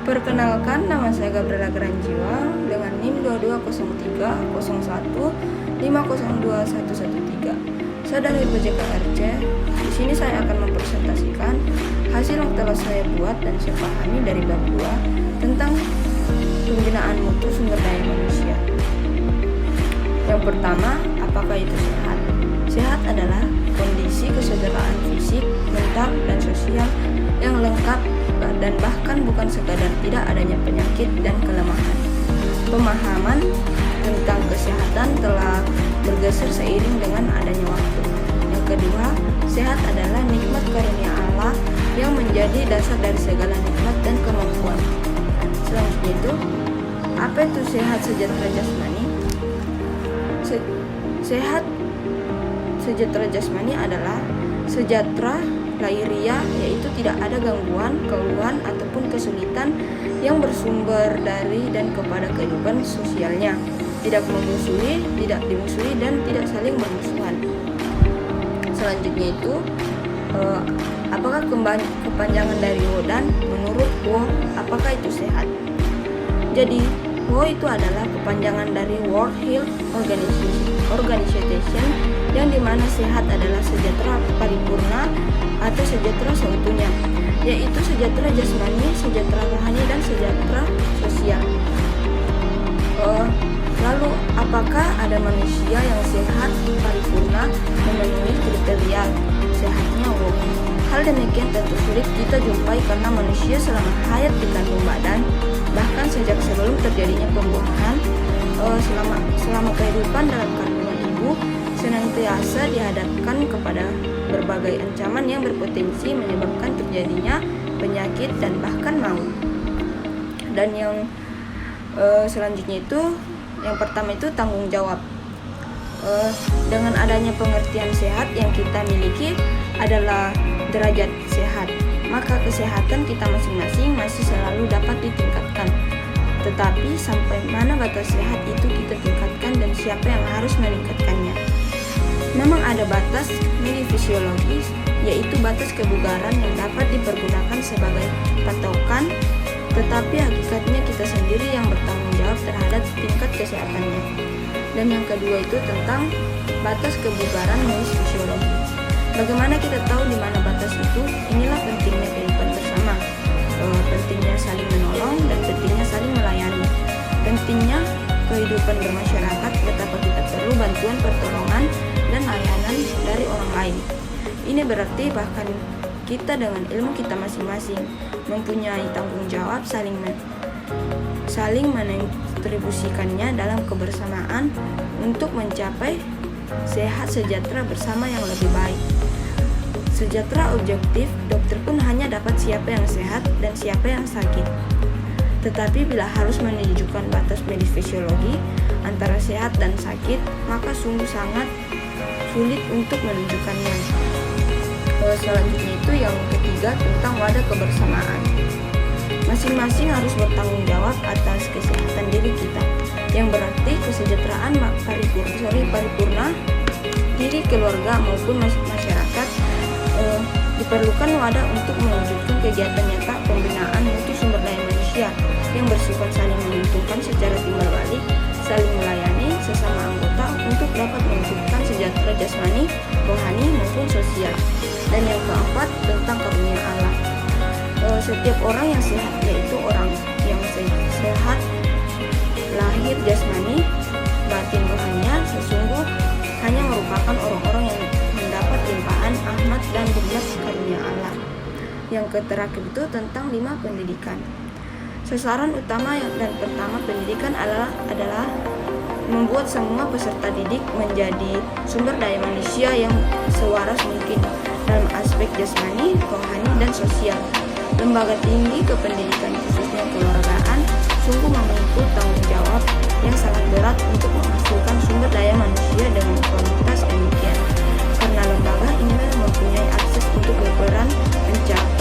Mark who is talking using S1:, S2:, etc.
S1: Perkenalkan, nama saya Gabriela Garanjiwa dengan NIM 22030115021113. Saya dari PJKRC. Di sini saya akan mempresentasikan hasil yang telah saya buat dan saya pahami dari bab 2 tentang pembinaan mutu sumber daya manusia. Yang pertama, apakah itu sehat? Sehat adalah kondisi kesejahteraan fisik, mental, dan sosial yang lengkap dan bahkan bukan sekadar tidak adanya penyakit dan kelemahan. Pemahaman tentang kesehatan telah bergeser seiring dengan adanya waktu. Yang kedua, sehat adalah nikmat karunia Allah yang menjadi dasar dari segala nikmat dan kemampuan. Selanjutnya itu, apa itu sehat sejahtera jasmani? Sehat sejahtera jasmani adalah sejahtera lahiriah, yaitu tidak ada gangguan, keluhan, ataupun kesulitan yang bersumber dari dan kepada kehidupan sosialnya, tidak memusuhi, tidak dimusuhi, dan tidak saling bermusuhan. Selanjutnya itu, apakah kepanjangan dari WODAN? Menurut WO, apakah itu sehat? Jadi, WO itu adalah kepanjangan dari World Health Organization, yang dimana sehat adalah sejahtera paripurna atau sejahtera seutuhnya, yaitu sejahtera jasmani, sejahtera rohani, dan sejahtera sosial. Lalu, apakah ada manusia yang sehat paripurna memenuhi kriteria sehatnya? Hal demikian tentu sulit kita jumpai karena manusia selama hayat di kandung badan, bahkan sejak sebelum terjadinya pembuahan, selama kehidupan dalam kandungan ibu, senantiasa dihadapkan kepada berbagai ancaman yang berpotensi menyebabkan terjadinya penyakit dan bahkan maut. Dan yang selanjutnya itu, yang pertama itu tanggung jawab. Dengan adanya pengertian sehat yang kita miliki adalah derajat sehat, maka kesehatan kita masing-masing masih selalu dapat ditingkatkan. Tetapi sampai mana batas sehat itu kita tingkatkan dan siapa yang harus meningkatkannya? Memang ada batas medifisiologis, yaitu batas kebugaran yang dapat dipergunakan sebagai patokan, tetapi hakikatnya kita sendiri yang bertanggung jawab terhadap tingkat kesehatannya. Dan yang kedua itu tentang batas kebugaran medifisiologi. Bagaimana kita tahu di mana batas itu? Inilah pentingnya kehidupan bersama, pentingnya saling menolong, dan pentingnya saling melayani. Pentingnya kehidupan bermasyarakat, betapa kita perlu bantuan, pertolongan, dan layanan dari orang lain. Ini berarti bahkan kita dengan ilmu kita masing-masing mempunyai tanggung jawab saling mendistribusikannya dalam kebersamaan untuk mencapai sehat sejahtera bersama yang lebih baik. Sejahtera objektif, dokter pun hanya dapat siapa yang sehat dan siapa yang sakit. Tetapi bila harus menunjukkan batas medifisiologi antara sehat dan sakit, maka sungguh sangat sulit untuk menunjukkannya. Selanjutnya itu yang ketiga tentang wadah kebersamaan. Masing-masing harus bertanggung jawab atas kesehatan diri kita, yang berarti kesejahteraan paripurna diri keluarga maupun masyarakat. Diperlukan wadah untuk mewujudkan kegiatan nyata pembinaan mutu sumber daya manusia yang bersifat saling menguntungkan secara timbal balik, saling melayani sesama anggota untuk dapat mewujudkan sejahtera jasmani, rohani maupun sosial. Dan yang keempat tentang karunia Allah. Setiap orang yang sehat, yaitu orang yang sehat lahir jasmani, batin rohaninya, sesungguh hanya merupakan orang-orang yang mendapat limpahan rahmat dan berkat karunia Allah. Yang terakhir itu tentang 5 pendidikan. Sasaran utama dan pertama pendidikan adalah membuat semua peserta didik menjadi sumber daya manusia yang sewaras mungkin dalam aspek jasmani, rohani, dan sosial. Lembaga tinggi kependidikan khususnya keluargaan sungguh memikul tanggung jawab yang sangat berat untuk menghasilkan sumber daya manusia dengan kualitas demikian. Karena lembaga inilah mempunyai akses untuk berperan mencapai